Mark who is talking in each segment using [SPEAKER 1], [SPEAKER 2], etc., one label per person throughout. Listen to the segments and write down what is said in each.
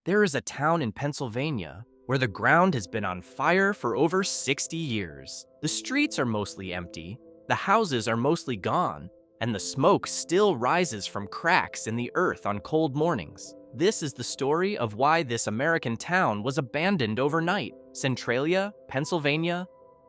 [SPEAKER 1] There is a town in Pennsylvania where the ground has been on fire for over 60 years. The streets are mostly empty, the houses are mostly gone, and the smoke still rises from cracks in the earth on cold mornings. This is the story of why this American town was abandoned overnight. Centralia, Pennsylvania,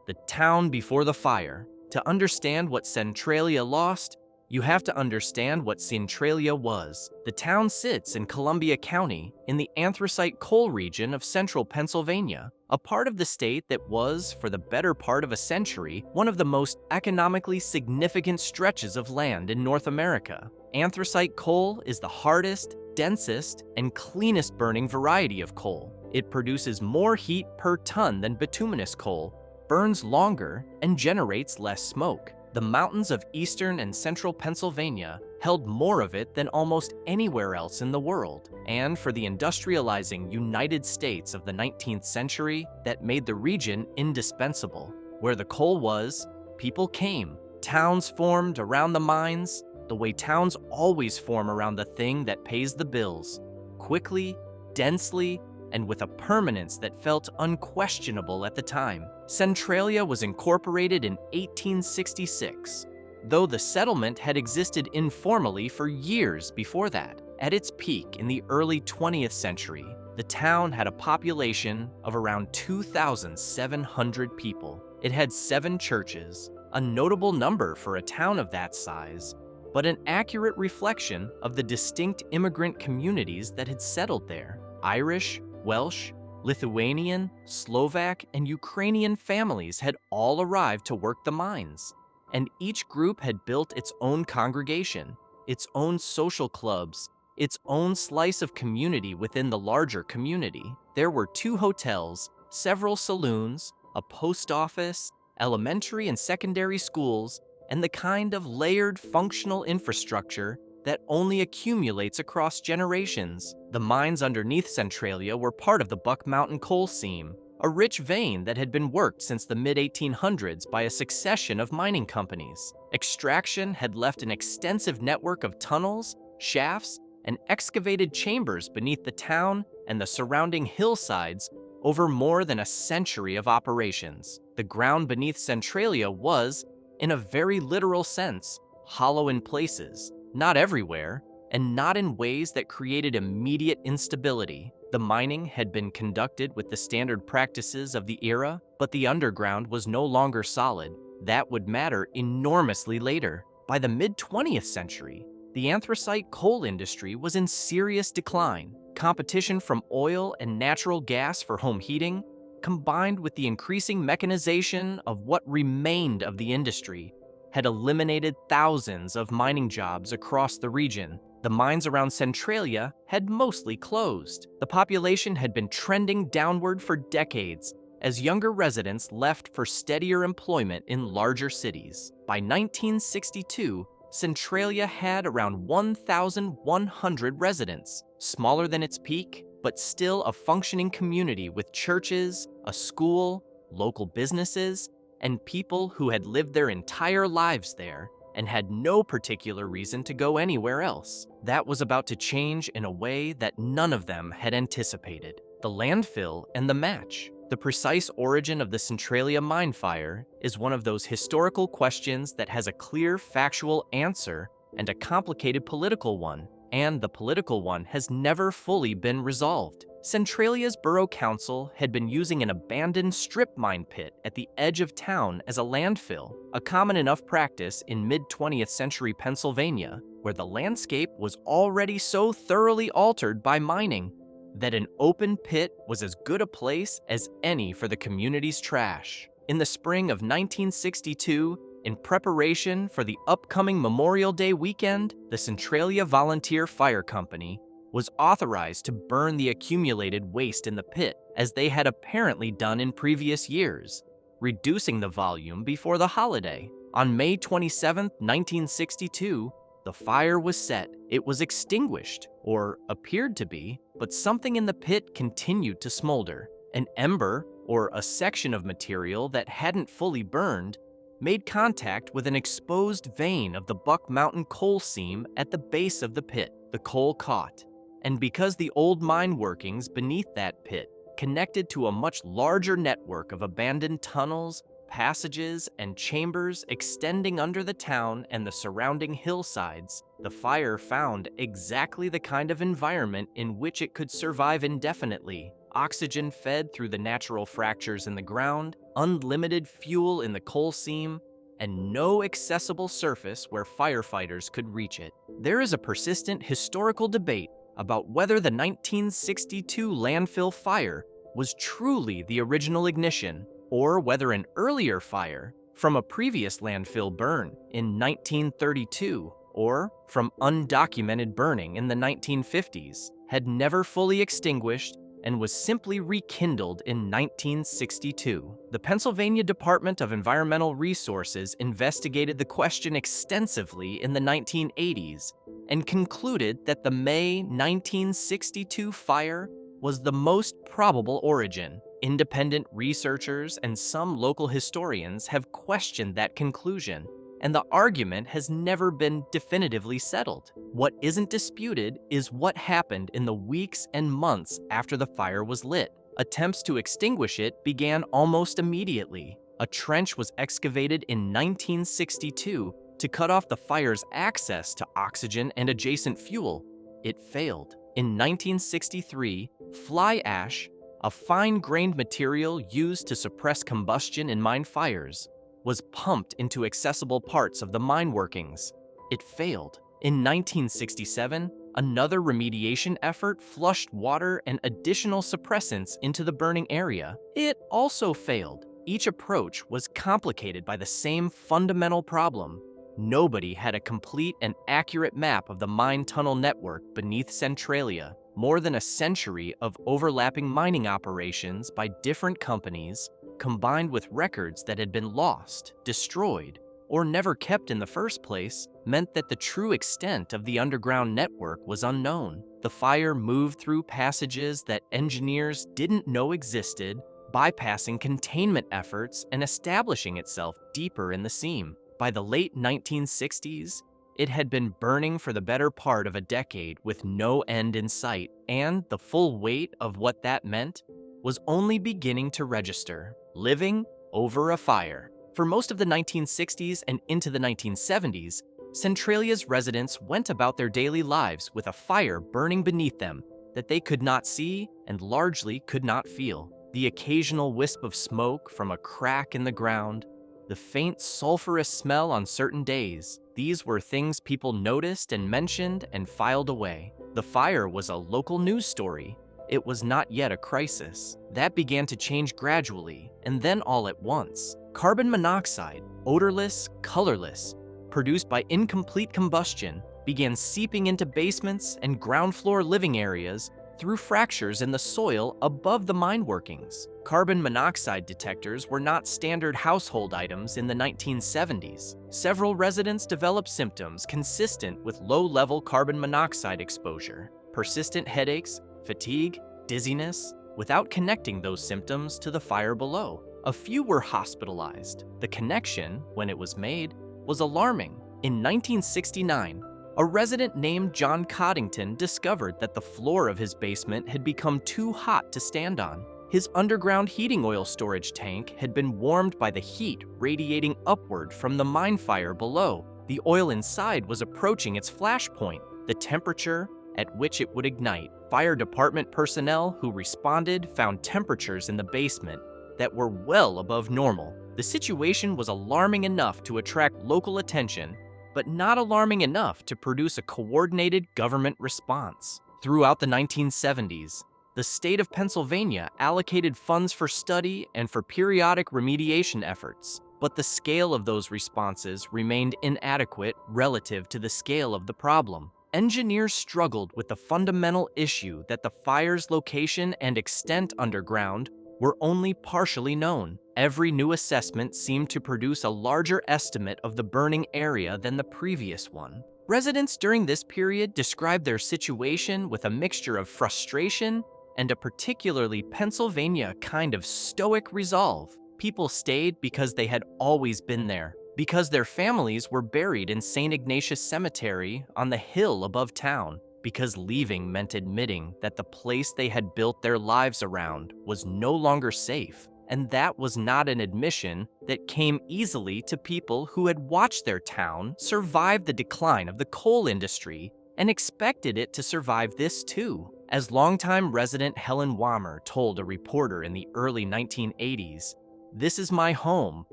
[SPEAKER 1] the town before the fire. To understand what Centralia lost, you have to understand what Centralia was. The town sits in Columbia County in the anthracite coal region of central Pennsylvania, a part of the state that was, for the better part of a century, one of the most economically significant stretches of land in North America. Anthracite coal is the hardest, densest, and cleanest burning variety of coal. It produces more heat per ton than bituminous coal, burns longer, and generates less smoke. The mountains of eastern and central Pennsylvania held more of it than almost anywhere else in the world. And for the industrializing United States of the 19th century, that made the region indispensable. Where the coal was, people came. Towns formed around the mines, the way towns always form around the thing that pays the bills. Quickly, densely, and with a permanence that felt unquestionable at the time. Centralia was incorporated in 1866, though the settlement had existed informally for years before that. At its peak in the early 20th century, the town had a population of around 2,700 people. It had 7 churches, a notable number for a town of that size, but an accurate reflection of the distinct immigrant communities that had settled there. Irish, Welsh, Lithuanian, Slovak, and Ukrainian families had all arrived to work the mines, and each group had built its own congregation, its own social clubs, its own slice of community within the larger community. There were 2 hotels, several saloons, a post office, elementary and secondary schools, and the kind of layered functional infrastructure that only accumulates across generations. The mines underneath Centralia were part of the Buck Mountain coal seam, a rich vein that had been worked since the mid-1800s by a succession of mining companies. Extraction had left an extensive network of tunnels, shafts, and excavated chambers beneath the town and the surrounding hillsides over more than a century of operations. The ground beneath Centralia was, in a very literal sense, hollow in places. Not everywhere, and not in ways that created immediate instability. The mining had been conducted with the standard practices of the era, but the underground was no longer solid. That would matter enormously later. By the mid-20th century, the anthracite coal industry was in serious decline. Competition from oil and natural gas for home heating, combined with the increasing mechanization of what remained of the industry, had eliminated thousands of mining jobs across the region. The mines around Centralia had mostly closed. The population had been trending downward for decades as younger residents left for steadier employment in larger cities. By 1962, Centralia had around 1,100 residents, smaller than its peak, but still a functioning community with churches, a school, local businesses, and people who had lived their entire lives there and had no particular reason to go anywhere else. That was about to change in a way that none of them had anticipated. The landfill and the match. The precise origin of the Centralia mine fire is one of those historical questions that has a clear factual answer and a complicated political one, and the political one has never fully been resolved. Centralia's borough council had been using an abandoned strip mine pit at the edge of town as a landfill, a common enough practice in mid-20th century Pennsylvania, where the landscape was already so thoroughly altered by mining that an open pit was as good a place as any for the community's trash. In the spring of 1962, in preparation for the upcoming Memorial Day weekend, the Centralia Volunteer Fire Company was authorized to burn the accumulated waste in the pit, as they had apparently done in previous years, reducing the volume before the holiday. On May 27, 1962, the fire was set. It was extinguished, or appeared to be, but something in the pit continued to smolder. An ember, or a section of material that hadn't fully burned, made contact with an exposed vein of the Buck Mountain coal seam at the base of the pit. The coal caught. and because the old mine workings beneath that pit connected to a much larger network of abandoned tunnels, passages, and chambers extending under the town and the surrounding hillsides, the fire found exactly the kind of environment in which it could survive indefinitely. Oxygen fed through the natural fractures in the ground, unlimited fuel in the coal seam, and no accessible surface where firefighters could reach it. There is a persistent historical debate about whether the 1962 landfill fire was truly the original ignition, or whether an earlier fire from a previous landfill burn in 1932 or from undocumented burning in the 1950s had never fully extinguished and was simply rekindled in 1962. The Pennsylvania Department of Environmental Resources investigated the question extensively in the 1980s and concluded that the May 1962 fire was the most probable origin. Independent researchers and some local historians have questioned that conclusion, and the argument has never been definitively settled. What isn't disputed is what happened in the weeks and months after the fire was lit. Attempts to extinguish it began almost immediately. A trench was excavated in 1962 to cut off the fire's access to oxygen and adjacent fuel. It failed. In 1963, fly ash, a fine-grained material used to suppress combustion in mine fires, was pumped into accessible parts of the mine workings. It failed. In 1967, another remediation effort flushed water and additional suppressants into the burning area. It also failed. Each approach was complicated by the same fundamental problem. Nobody had a complete and accurate map of the mine tunnel network beneath Centralia. More than a century of overlapping mining operations by different companies, combined with records that had been lost, destroyed, or never kept in the first place, meant that the true extent of the underground network was unknown. The fire moved through passages that engineers didn't know existed, bypassing containment efforts and establishing itself deeper in the seam. By the late 1960s, it had been burning for the better part of a decade with no end in sight, and the full weight of what that meant was only beginning to register. Living over a fire. For most of the 1960s and into the 1970s, Centralia's residents went about their daily lives with a fire burning beneath them that they could not see and largely could not feel. The occasional wisp of smoke from a crack in the ground, the faint sulfurous smell on certain days, these were things people noticed and mentioned and filed away. The fire was a local news story. It was not yet a crisis. That began to change gradually, and then all at once. Carbon monoxide, odorless, colorless, produced by incomplete combustion, began seeping into basements and ground floor living areas through fractures in the soil above the mine workings. Carbon monoxide detectors were not standard household items in the 1970s. Several residents developed symptoms consistent with low-level carbon monoxide exposure, persistent headaches, fatigue, dizziness, without connecting those symptoms to the fire below. A few were hospitalized. The connection, when it was made, was alarming. In 1969, a resident named John Coddington discovered that the floor of his basement had become too hot to stand on. His underground heating oil storage tank had been warmed by the heat radiating upward from the mine fire below. The oil inside was approaching its flash point, the temperature at which it would ignite. Fire department personnel who responded found temperatures in the basement that were well above normal. The situation was alarming enough to attract local attention, but not alarming enough to produce a coordinated government response. Throughout the 1970s, the state of Pennsylvania allocated funds for study and for periodic remediation efforts, but the scale of those responses remained inadequate relative to the scale of the problem. Engineers struggled with the fundamental issue that the fire's location and extent underground were only partially known. Every new assessment seemed to produce a larger estimate of the burning area than the previous one. Residents during this period described their situation with a mixture of frustration and a particularly Pennsylvania kind of stoic resolve. People stayed because they had always been there, because their families were buried in St. Ignatius Cemetery on the hill above town, because leaving meant admitting that the place they had built their lives around was no longer safe. And that was not an admission that came easily to people who had watched their town survive the decline of the coal industry and expected it to survive this too. As longtime resident Helen Wammer told a reporter in the early 1980s, "This is my home.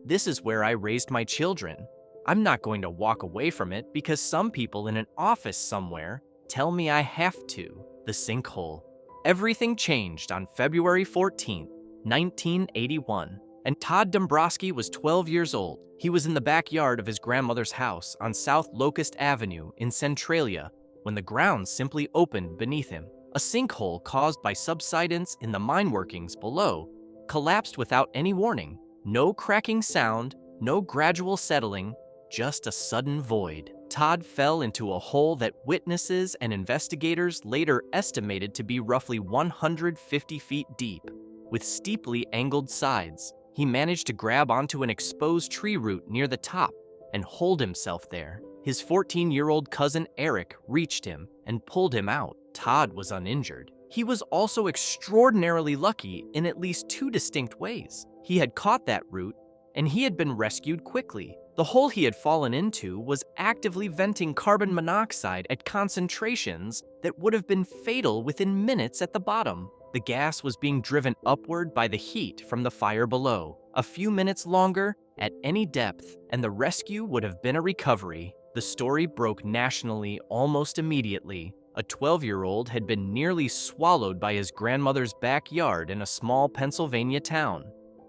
[SPEAKER 1] This is where I raised my children. I'm not going to walk away from it because some people in an office somewhere tell me I have to." The sinkhole. Everything changed on February 14th, 1981, and Todd Dombrowski was 12 years old. He was in the backyard of his grandmother's house on South Locust Avenue in Centralia when the ground simply opened beneath him. A sinkhole caused by subsidence in the mine workings below collapsed without any warning. No cracking sound, no gradual settling, just a sudden void. Todd fell into a hole that witnesses and investigators later estimated to be roughly 150 feet deep. With steeply angled sides, he managed to grab onto an exposed tree root near the top and hold himself there. His 14-year-old cousin Eric reached him and pulled him out. Todd was uninjured. He was also extraordinarily lucky in at least two distinct ways. He had caught that root, and he had been rescued quickly. The hole he had fallen into was actively venting carbon monoxide at concentrations that would have been fatal within minutes at the bottom. The gas was being driven upward by the heat from the fire below. A few minutes longer, at any depth, and the rescue would have been a recovery. The story broke nationally almost immediately. A 12-year-old had been nearly swallowed by his grandmother's backyard in a small Pennsylvania town.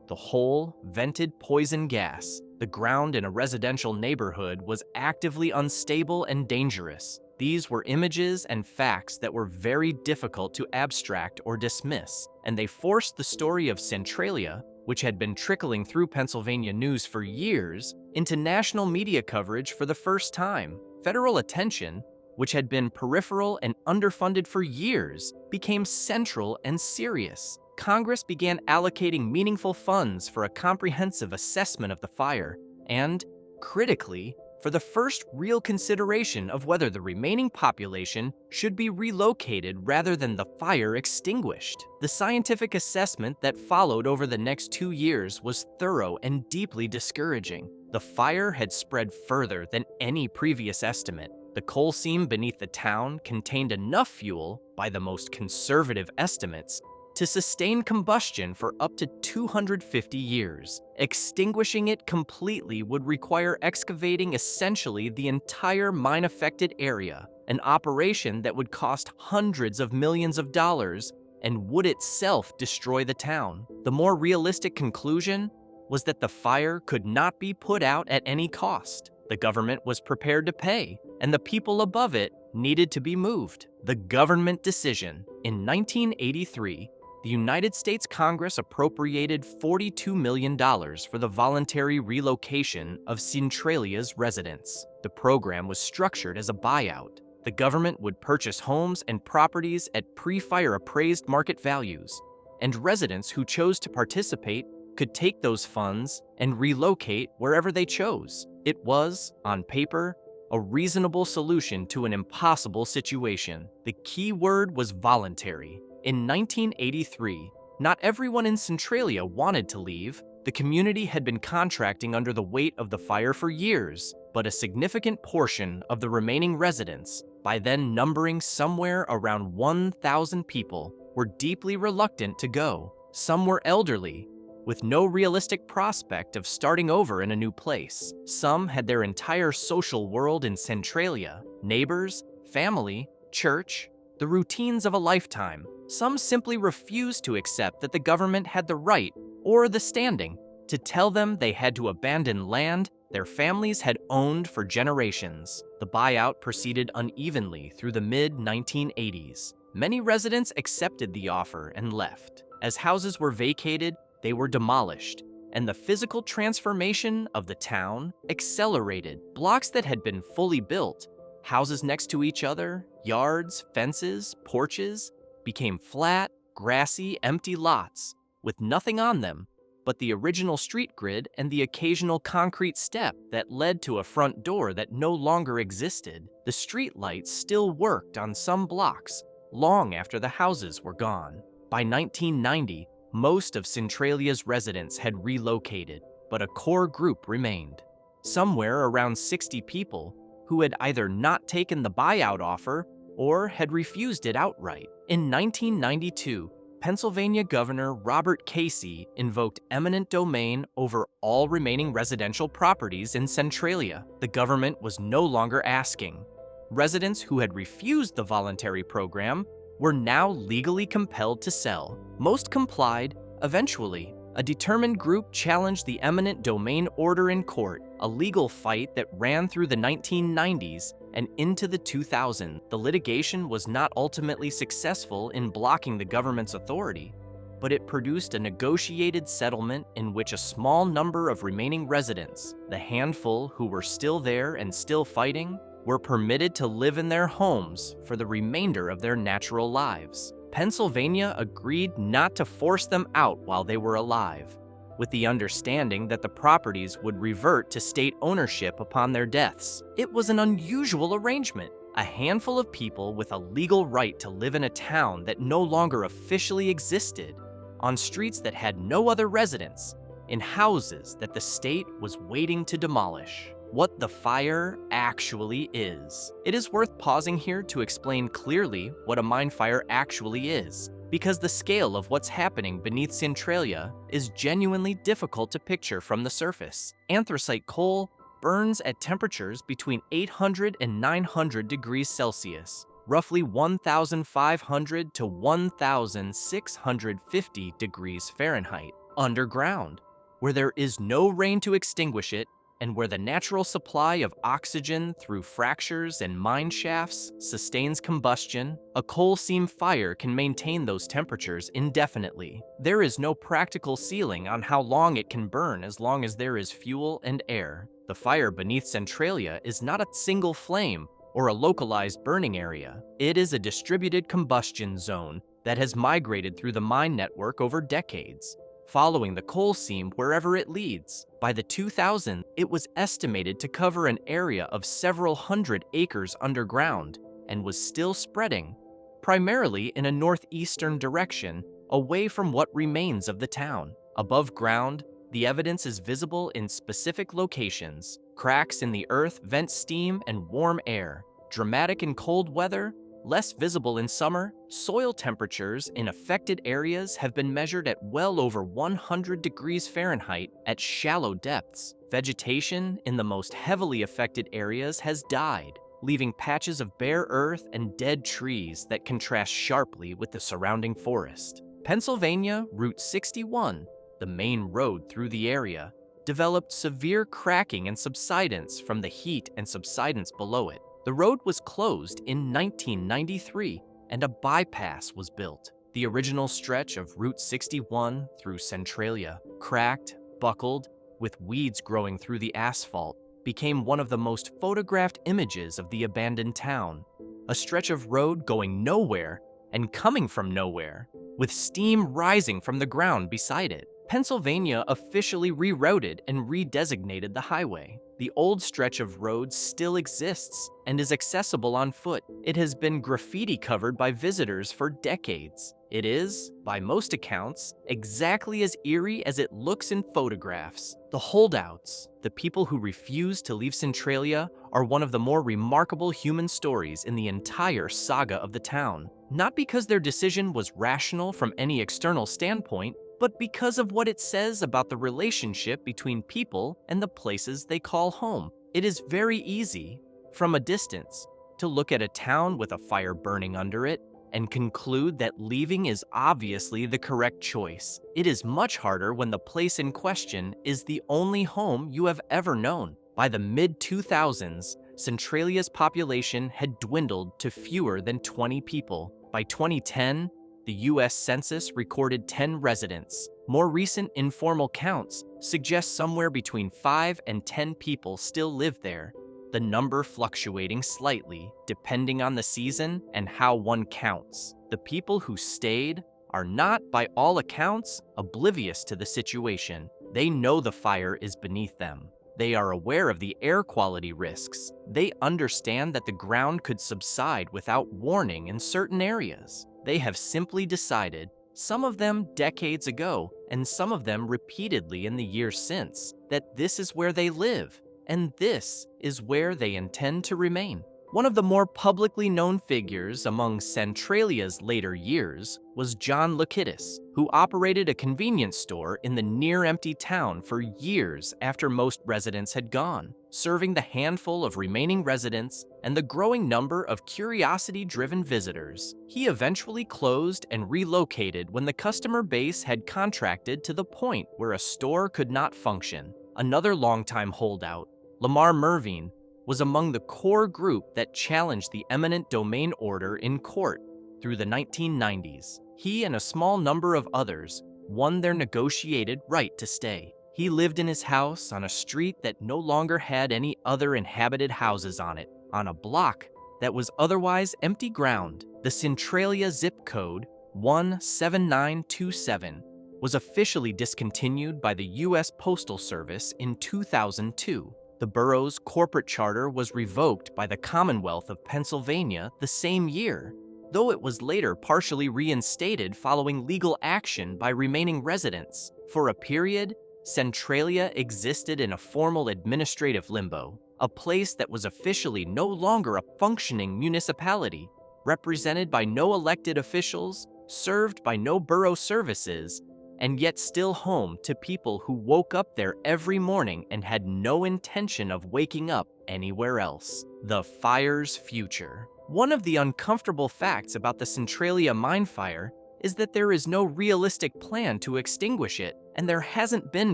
[SPEAKER 1] The hole vented poison gas. The ground in a residential neighborhood was actively unstable and dangerous. These were images and facts that were very difficult to abstract or dismiss, and they forced the story of Centralia, which had been trickling through Pennsylvania news for years, into national media coverage for the first time. Federal attention, which had been peripheral and underfunded for years, became central and serious. Congress began allocating meaningful funds for a comprehensive assessment of the fire and, critically, for the first real consideration of whether the remaining population should be relocated rather than the fire extinguished. The scientific assessment that followed over the next 2 years was thorough and deeply discouraging. The fire had spread further than any previous estimate. The coal seam beneath the town contained enough fuel, by the most conservative estimates, to sustain combustion for up to 250 years. Extinguishing it completely would require excavating essentially the entire mine-affected area, an operation that would cost hundreds of millions of dollars and would itself destroy the town. The more realistic conclusion was that the fire could not be put out at any cost. The government was prepared to pay, and the people above it needed to be moved. The government decision. In 1983, the United States Congress appropriated $42 million for the voluntary relocation of Centralia's residents. The program was structured as a buyout. The government would purchase homes and properties at pre-fire appraised market values, and residents who chose to participate could take those funds and relocate wherever they chose. It was, on paper, a reasonable solution to an impossible situation. The key word was voluntary. In 1983, not everyone in Centralia wanted to leave. The community had been contracting under the weight of the fire for years, but a significant portion of the remaining residents, by then numbering somewhere around 1,000 people, were deeply reluctant to go. Some were elderly, with no realistic prospect of starting over in a new place. Some had their entire social world in Centralia, neighbors, family, church, the routines of a lifetime. Some simply refused to accept that the government had the right, or the standing, to tell them they had to abandon land their families had owned for generations. The buyout proceeded unevenly through the mid-1980s. Many residents accepted the offer and left. As houses were vacated, they were demolished, and the physical transformation of the town accelerated. Blocks that had been fully built, houses next to each other, yards, fences, porches, became flat, grassy, empty lots with nothing on them but the original street grid and the occasional concrete step that led to a front door that no longer existed. The street lights still worked on some blocks long after the houses were gone. By 1990, most of Centralia's residents had relocated, but a core group remained. Somewhere around 60 people who had either not taken the buyout offer or had refused it outright. In 1992, Pennsylvania Governor Robert Casey invoked eminent domain over all remaining residential properties in Centralia. The government was no longer asking. Residents who had refused the voluntary program were now legally compelled to sell. Most complied. Eventually, a determined group challenged the eminent domain order in court, a legal fight that ran through the 1990s and into the 2000s. The litigation was not ultimately successful in blocking the government's authority, but it produced a negotiated settlement in which a small number of remaining residents, the handful who were still there and still fighting, were permitted to live in their homes for the remainder of their natural lives. Pennsylvania agreed not to force them out while they were alive, with the understanding that the properties would revert to state ownership upon their deaths. It was an unusual arrangement. A handful of people with a legal right to live in a town that no longer officially existed, on streets that had no other residents, in houses that the state was waiting to demolish. What the fire actually is. It is worth pausing here to explain clearly what a mine fire actually is, because the scale of what's happening beneath Centralia is genuinely difficult to picture from the surface. Anthracite coal burns at temperatures between 800 and 900 degrees Celsius, roughly 1,500 to 1,650 degrees Fahrenheit, underground, where there is no rain to extinguish it, and where the natural supply of oxygen through fractures and mine shafts sustains combustion. A coal seam fire can maintain those temperatures indefinitely. There is no practical ceiling on how long it can burn as long as there is fuel and air. The fire beneath Centralia is not a single flame or a localized burning area. It is a distributed combustion zone that has migrated through the mine network over decades, following the coal seam wherever it leads. By the 2000s, it was estimated to cover an area of several hundred acres underground and was still spreading, primarily in a northeastern direction, away from what remains of the town. Above ground, the evidence is visible in specific locations. Cracks in the earth vent steam and warm air. Dramatic in cold weather, less visible in summer. Soil temperatures in affected areas have been measured at well over 100 degrees Fahrenheit at shallow depths. Vegetation in the most heavily affected areas has died, leaving patches of bare earth and dead trees that contrast sharply with the surrounding forest. Pennsylvania Route 61, the main road through the area, developed severe cracking and subsidence from the heat and subsidence below it. The road was closed in 1993, and a bypass was built. The original stretch of Route 61 through Centralia, cracked, buckled, with weeds growing through the asphalt, became one of the most photographed images of the abandoned town. A stretch of road going nowhere and coming from nowhere, with steam rising from the ground beside it. Pennsylvania officially rerouted and redesignated the highway. The old stretch of road still exists and is accessible on foot. It has been graffiti covered by visitors for decades. It is, by most accounts, exactly as eerie as it looks in photographs. The holdouts, the people who refuse to leave Centralia, are one of the more remarkable human stories in the entire saga of the town. Not because their decision was rational from any external standpoint, but because of what it says about the relationship between people and the places they call home. It is very easy, from a distance, to look at a town with a fire burning under it and conclude that leaving is obviously the correct choice. It is much harder when the place in question is the only home you have ever known. By the mid-2000s, Centralia's population had dwindled to fewer than 20 people. By 2010, the U.S. Census recorded 10 residents. More recent informal counts suggest somewhere between 5 and 10 people still live there, the number fluctuating slightly depending on the season and how one counts. The people who stayed are not, by all accounts, oblivious to the situation. They know the fire is beneath them. They are aware of the air quality risks. They understand that the ground could subside without warning in certain areas. They have simply decided, some of them decades ago, and some of them repeatedly in the years since, that this is where they live, and this is where they intend to remain. One of the more publicly known figures among Centralia's later years was John Lakidis, who operated a convenience store in the near-empty town for years after most residents had gone, serving the handful of remaining residents and the growing number of curiosity-driven visitors. He eventually closed and relocated when the customer base had contracted to the point where a store could not function. Another longtime holdout, Lamar Mervyn, was among the core group that challenged the eminent domain order in court through the 1990s. He and a small number of others won their negotiated right to stay. He lived in his house on a street that no longer had any other inhabited houses on it, on a block that was otherwise empty ground. The Centralia zip code 17927 was officially discontinued by the U.S. Postal Service in 2002. The borough's corporate charter was revoked by the Commonwealth of Pennsylvania the same year, though it was later partially reinstated following legal action by remaining residents. For a period, Centralia existed in a formal administrative limbo, a place that was officially no longer a functioning municipality, represented by no elected officials, served by no borough services, and yet still home to people who woke up there every morning and had no intention of waking up anywhere else. The fire's future. One of the uncomfortable facts about the Centralia mine fire is that there is no realistic plan to extinguish it, and there hasn't been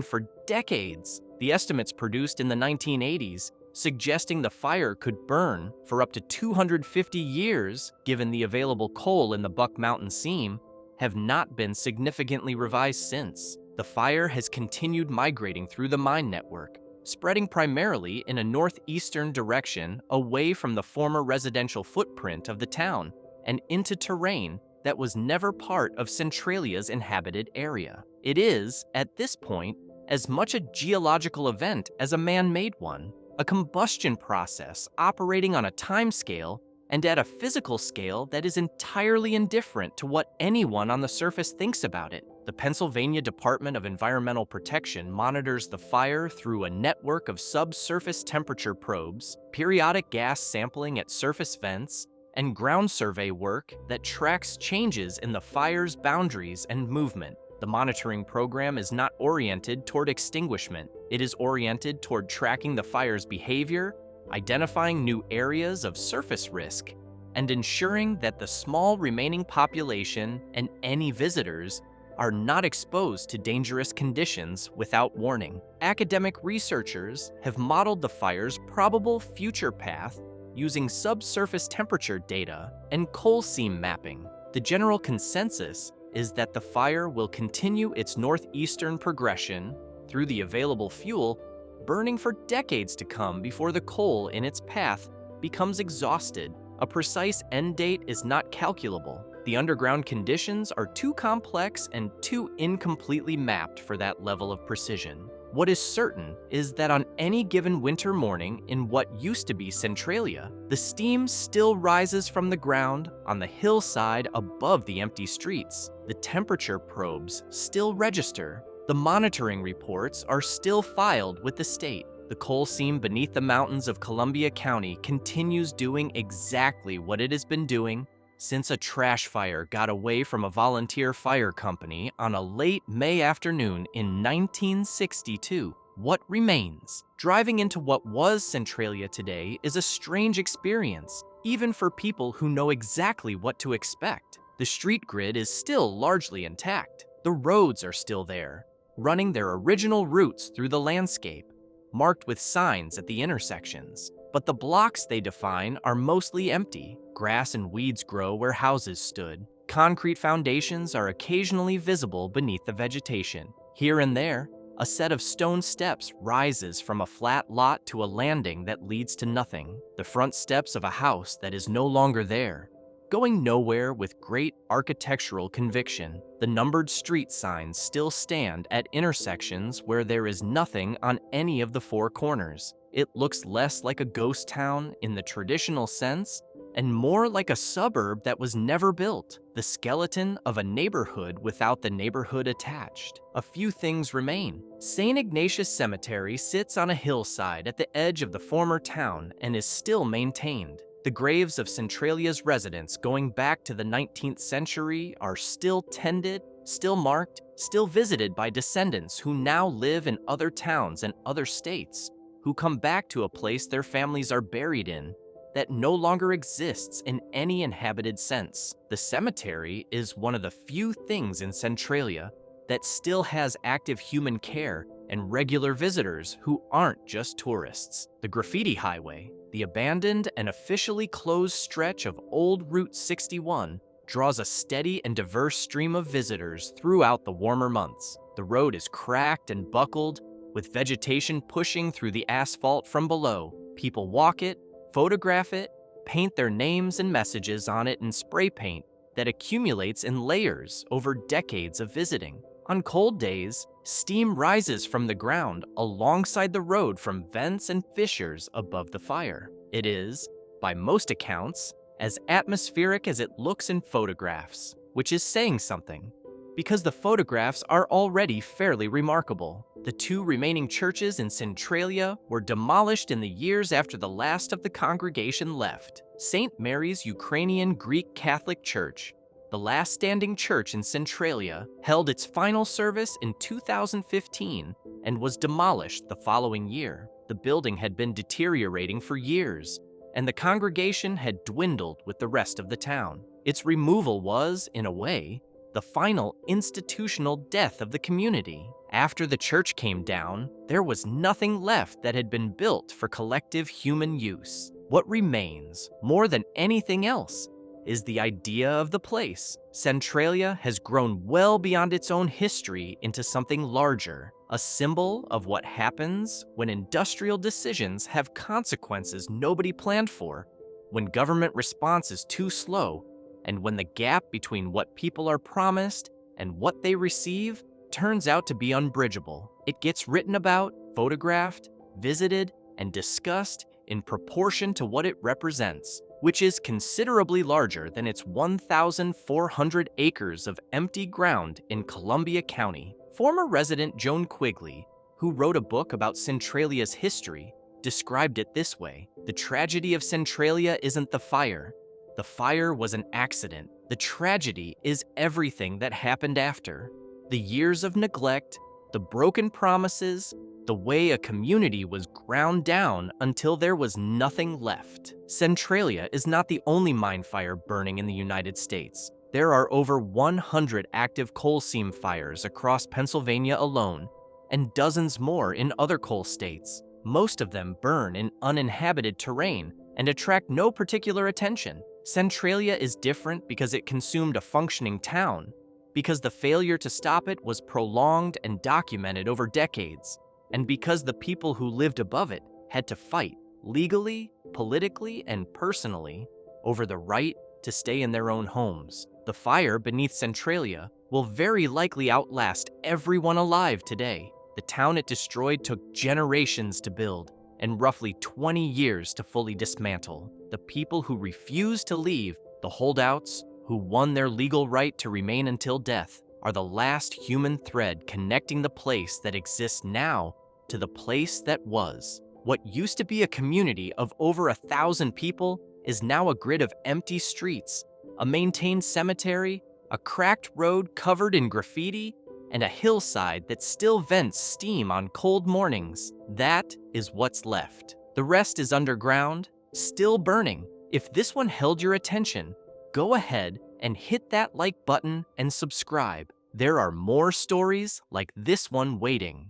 [SPEAKER 1] for decades. The estimates produced in the 1980s suggesting the fire could burn for up to 250 years, given the available coal in the Buck Mountain seam, have not been significantly revised since. The fire has continued migrating through the mine network, spreading primarily in a northeastern direction away from the former residential footprint of the town and into terrain that was never part of Centralia's inhabited area. It is, at this point, as much a geological event as a man-made one, a combustion process operating on a timescale and at a physical scale that is entirely indifferent to what anyone on the surface thinks about it. The Pennsylvania Department of Environmental Protection monitors the fire through a network of subsurface temperature probes, periodic gas sampling at surface vents, and ground survey work that tracks changes in the fire's boundaries and movement. The monitoring program is not oriented toward extinguishment. It is oriented toward tracking the fire's behavior, identifying new areas of surface risk, and ensuring that the small remaining population and any visitors are not exposed to dangerous conditions without warning. Academic researchers have modeled the fire's probable future path using subsurface temperature data and coal seam mapping. The general consensus is that the fire will continue its northeastern progression through the available fuel, burning for decades to come before the coal in its path becomes exhausted. A precise end date is not calculable. The underground conditions are too complex and too incompletely mapped for that level of precision. What is certain is that on any given winter morning in what used to be Centralia, the steam still rises from the ground on the hillside above the empty streets. The temperature probes still register. The monitoring reports are still filed with the state. The coal seam beneath the mountains of Columbia County continues doing exactly what it has been doing since a trash fire got away from a volunteer fire company on a late May afternoon in 1962. What remains? Driving into what was Centralia today is a strange experience, even for people who know exactly what to expect. The street grid is still largely intact. The roads are still there, running their original routes through the landscape, marked with signs at the intersections. But the blocks they define are mostly empty. Grass and weeds grow where houses stood. Concrete foundations are occasionally visible beneath the vegetation. Here and there, a set of stone steps rises from a flat lot to a landing that leads to nothing. The front steps of a house that is no longer there. going nowhere with great architectural conviction. The numbered street signs still stand at intersections where there is nothing on any of the four corners. It looks less like a ghost town in the traditional sense and more like a suburb that was never built, the skeleton of a neighborhood without the neighborhood attached. A few things remain. St. Ignatius Cemetery sits on a hillside at the edge of the former town and is still maintained. The graves of Centralia's residents going back to the 19th century are still tended, still marked, still visited by descendants who now live in other towns and other states, who come back to a place their families are buried in that no longer exists in any inhabited sense. The cemetery is one of the few things in Centralia that still has active human care and regular visitors who aren't just tourists. The graffiti highway, the abandoned and officially closed stretch of Old Route 61, draws a steady and diverse stream of visitors throughout the warmer months. The road is cracked and buckled, with vegetation pushing through the asphalt from below. People walk it, photograph it, paint their names and messages on it in spray paint that accumulates in layers over decades of visiting. On cold days, steam rises from the ground alongside the road from vents and fissures above the fire. It is, by most accounts, as atmospheric as it looks in photographs, which is saying something, because the photographs are already fairly remarkable. The two remaining churches in Centralia were demolished in the years after the last of the congregation left. St. Mary's Ukrainian Greek Catholic Church, the last standing church in Centralia, held its final service in 2015 and was demolished the following year. The building had been deteriorating for years, and the congregation had dwindled with the rest of the town. Its removal was, in a way, the final institutional death of the community. After the church came down, there was nothing left that had been built for collective human use. What remains, more than anything else, is the idea of the place. Centralia has grown well beyond its own history into something larger, a symbol of what happens when industrial decisions have consequences nobody planned for, when government response is too slow, and when the gap between what people are promised and what they receive turns out to be unbridgeable. It gets written about, photographed, visited, and discussed in proportion to what it represents, which is considerably larger than its 1,400 acres of empty ground in Columbia County. Former resident Joan Quigley, who wrote a book about Centralia's history, described it this way: "The tragedy of Centralia isn't the fire. The fire was an accident. The tragedy is everything that happened after. The years of neglect, the broken promises, the way a community was ground down until there was nothing left." Centralia is not the only mine fire burning in the United States. There are over 100 active coal seam fires across Pennsylvania alone, and dozens more in other coal states. Most of them burn in uninhabited terrain and attract no particular attention. Centralia is different because it consumed a functioning town, because the failure to stop it was prolonged and documented over decades, and because the people who lived above it had to fight, legally, politically, and personally, over the right to stay in their own homes. The fire beneath Centralia will very likely outlast everyone alive today. The town it destroyed took generations to build and roughly 20 years to fully dismantle. The people who refused to leave, the holdouts, who won their legal right to remain until death, are the last human thread connecting the place that exists now to the place that was. What used to be a community of over 1,000 people is now a grid of empty streets, a maintained cemetery, a cracked road covered in graffiti, and a hillside that still vents steam on cold mornings. That is what's left. The rest is underground, still burning. If this one held your attention, go ahead and hit that like button and subscribe. There are more stories like this one waiting.